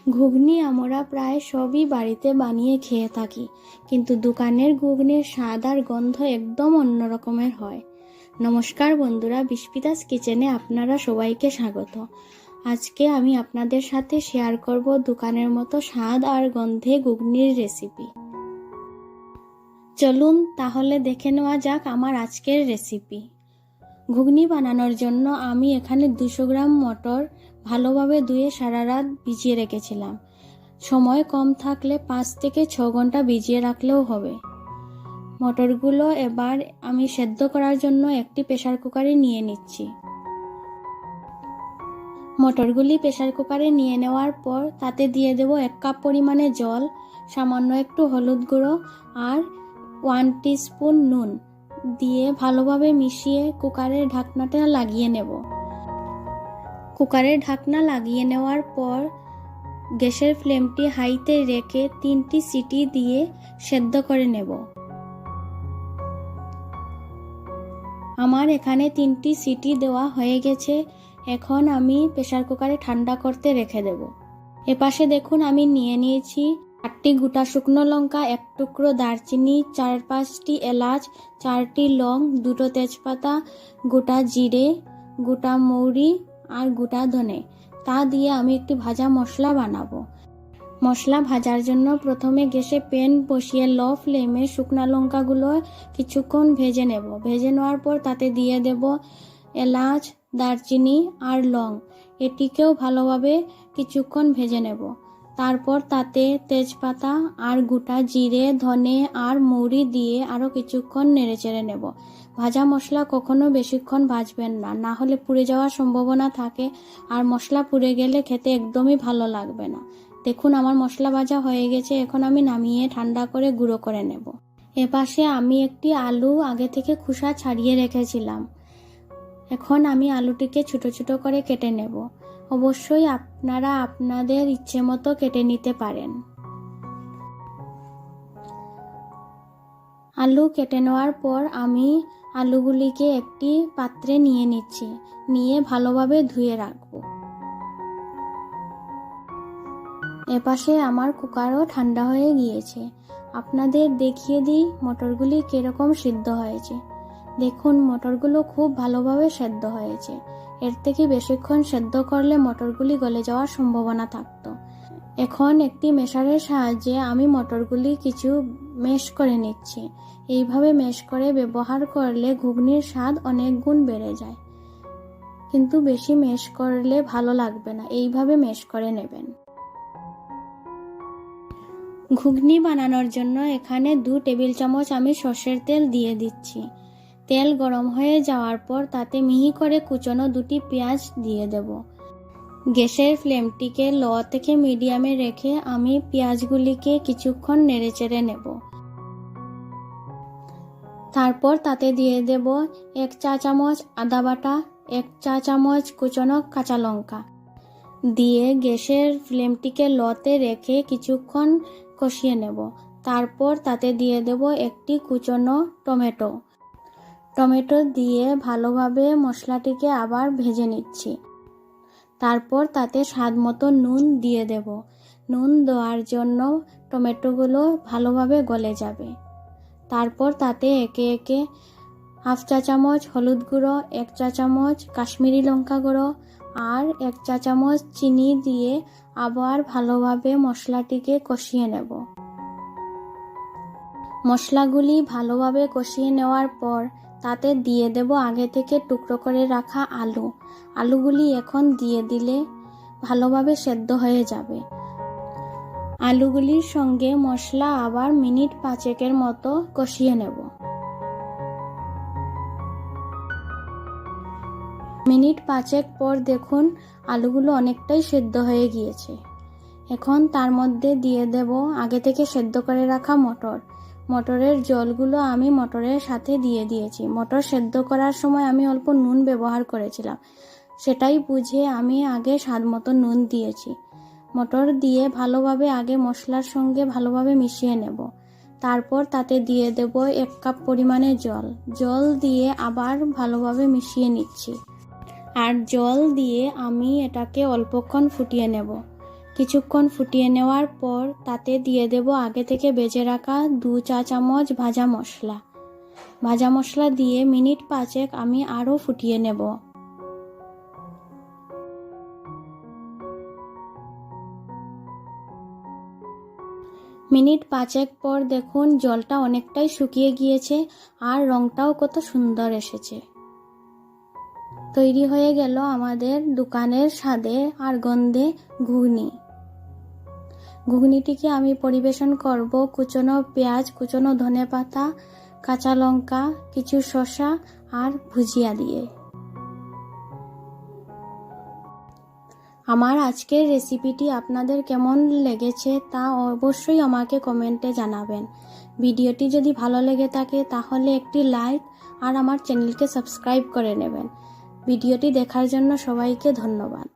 ঘুগনি আমরা প্রায় সবই বাড়িতে বানিয়ে খেয়ে থাকি, কিন্তু দোকানের ঘুগনির স্বাদ আর গন্ধ একদম অন্য রকমের হয়। নমস্কার বন্ধুরা, বিস্পিতাস কিচেনে আপনারা সবাইকে স্বাগত। আজকে আমি আপনাদের সাথে শেয়ার করব দোকানের মতো স্বাদ আর গন্ধে ঘুগনির রেসিপি। চলুন তাহলে দেখে নেওয়া যাক আমার আজকের রেসিপি। ঘুগনি বানানোর জন্য আমি এখানে 200 গ্রাম মটর ভালোভাবে ধুয়ে সারা রাত ভিজিয়ে রেখেছিলাম। সময় কম থাকলে 5 থেকে 6 ঘন্টা ভিজিয়ে রাখলেও হবে। মটরগুলো এবার আমি সেদ্ধ করার জন্য একটি প্রেসার কুকারে নিয়ে নিচ্ছি। মটরগুলি প্রেসার কুকারে নিয়ে নেওয়ার পর তাতে দিয়ে দেব 1 কাপ পরিমাণে জল, সামান্য একটু হলুদ গুঁড়ো আর 1 টিস্পুন নুন দিয়ে ভালোভাবে মিশিয়ে কুকারের ঢাকনাটা লাগিয়ে নেব। কুকারের ঢাকনা লাগিয়ে নেওয়ার পর গ্যাসের ফ্লেমটি হাইতে রেখে 3টি সিটি দিয়ে সেদ্ধ করে নেব। আমার এখানে 3টি সিটি দেওয়া হয়ে গেছে। এখন আমি প্রেসার কুকারে ঠান্ডা করতে রেখে দেব। এপাশে দেখুন আমি নিয়ে নিয়েছি 8টি গোটা শুকনো লঙ্কা, 1 টুকরো দারচিনি, 4-5টি এলাচ, 4টি লং, 2টো তেজপাতা, গোটা জিরে, গোটা মৌরি আর গোটা ধনে। তা দিয়ে আমি একটি ভাজা মশলা বানাবো। মশলা ভাজার জন্য প্রথমে গ্যাসে প্যান বসিয়ে লো ফ্লেমে শুকনো লঙ্কাগুলো কিছুক্ষণ ভেজে নেব। ভেজে নেওয়ার পর তাতে দিয়ে দেব এলাচ, দারচিনি আর লং। এটিকেও ভালোভাবে কিছুক্ষণ ভেজে নেব। তারপর তাতে তেজপাতা আর গোটা জিরে, ধনে আর মৌরি দিয়ে আরও কিছুক্ষণ নেড়েচেড়ে নেব। ভাজা মশলা কখনো বেশিক্ষণ ভাজবেন না, না হলে পুড়ে যাওয়ার সম্ভাবনা থাকে, আর মশলা পুড়ে গেলে খেতে একদমই ভালো লাগবে না। দেখুন আমার মশলা ভাজা হয়ে গেছে। এখন আমি নামিয়ে ঠান্ডা করে গুঁড়ো করে নেব। এপাশে আমি একটি আলু আগে থেকে খোসা ছাড়িয়ে রেখেছিলাম। এখন আমি আলুটিকে ছোট ছোট করে কেটে নেব। অবশ্যই আপনারা আপনাদের ইচ্ছে মতো কেটে নিতে পারেন। আলু কেটে নেওয়ার পর আমি আলুগুলিকে একটি পাত্রে নিয়ে নিচ্ছি, নিয়ে ভালোভাবে ধুয়ে রাখবো। এপাশে আমার কুকারও ঠান্ডা হয়ে গিয়েছে। আপনাদের দেখিয়ে দিই মটরগুলি কিরকম সিদ্ধ হয়েছে। দেখুন মটরগুলো খুব ভালোভাবে সেদ্ধ হয়েছে। এর থেকে বেশিক্ষণ সেদ্ধ করলে মটরগুলি গলে যাওয়ার সম্ভাবনা থাকতো। এখন একটি মেশারের সাহায্যে আমি মটরগুলি কিছু ম্যাশ করে নিচ্ছি। এইভাবে ম্যাশ করে ব্যবহার করলে ঘুগনির স্বাদ অনেক গুণ বেড়ে যায়, কিন্তু বেশি ম্যাশ করলে ভালো লাগবে না। এইভাবে ম্যাশ করে নেবেন। ঘুগনি বানানোর জন্য এখানে 2 টেবিল চামচ আমি সর্ষের তেল দিয়ে দিচ্ছি। তেল গরম হয়ে যাওয়ার পর তাতে মিহি করে কুচনো 2টি পেঁয়াজ দিয়ে দেব। গ্যাসের ফ্লেমটিকে লো থেকে মিডিয়ামে রেখে আমি পেঁয়াজগুলিকে কিছুক্ষণ নেড়েচেড়ে নেব। তারপর তাতে দিয়ে দেব 1 চা চামচ আদা বাটা, 1 চা চামচ কুচনো কাঁচা লঙ্কা দিয়ে গ্যাসের ফ্লেমটিকে লোতে রেখে কিছুক্ষণ কষিয়ে নেব। তারপর তাতে দিয়ে দেব একটি কুচনো টমেটো দিয়ে ভালোভাবে মশলাটিকে আবার ভেজে নিচ্ছি। তারপর তাতে স্বাদ মতো নুন দিয়ে দেব। নুন দেওয়ার জন্য টমেটোগুলো ভালোভাবে গলে যাবে। তারপর তাতে একে একে 1/2 চা চামচ হলুদ গুঁড়ো, 1 চা চামচ কাশ্মীরি লঙ্কা গুঁড়ো আর 1 চা চামচ চিনি দিয়ে আবার ভালোভাবে মশলাটিকে কষিয়ে নেব। মশলাগুলি ভালোভাবে কষিয়ে নেওয়ার পর তাতে দিয়ে দেব আগে থেকে টুকরো করে রাখা আলুগুলি এখন দিয়ে দিলে ভালোভাবে সেদ্ধ হয়ে যাবে। আলুগুলির সঙ্গে মশলা আবার মিনিট 5 মতো কষিয়ে নেব। মিনিট 5 পর দেখুন আলুগুলো অনেকটাই সেদ্ধ হয়ে গিয়েছে। এখন তার মধ্যে দিয়ে দেব আগে থেকে সেদ্ধ করে রাখা মটরের জলগুলো আমি মটরের সাথে দিয়ে দিয়েছি। মটর সেদ্ধ করার সময় আমি অল্প নুন ব্যবহার করেছিলাম, সেটাই বুঝে আমি আগে স্বাদ মতো নুন দিয়েছি। মটর দিয়ে ভালোভাবে আগে মশলার সঙ্গে ভালোভাবে মিশিয়ে নেব। তারপর তাতে দিয়ে দেব 1 কাপ পরিমাণে জল দিয়ে আবার ভালোভাবে মিশিয়ে নিচ্ছি। আর জল দিয়ে আমি এটাকে অল্পক্ষণ ফুটিয়ে নেব। কিছুক্ষণ ফুটিয়ে নেওয়ার পর তাতে দিয়ে দেব আগে থেকে বেজে রাখা 2 চা চামচ ভাজা মশলা। ভাজা মশলা দিয়ে মিনিট 5 আমি আরও ফুটিয়ে নেব। মিনিট 5 পর দেখুন জলটা অনেকটাই শুকিয়ে গিয়েছে আর রংটাও কত সুন্দর এসেছে। তৈরি হয়ে গেল আমাদের দোকানের স্বাদে আর গন্ধে ঘুগনি। ঘুগনিটিকে আমি পরিবেশন করব কুচনো পেঁয়াজ, কুচনো ধনেপাতা, কাঁচা লঙ্কা, কিছু শসা আর ভুজিয়া দিয়ে। আমার আজকের রেসিপিটি আপনাদের কেমন লেগেছে তা অবশ্যই আমাকে কমেন্টে জানাবেন। ভিডিওটি যদি ভালো লেগে থাকে তাহলে একটি লাইক আর আমার চ্যানেলকে সাবস্ক্রাইব করে নেবেন। ভিডিওটি দেখার জন্য সবাইকে ধন্যবাদ।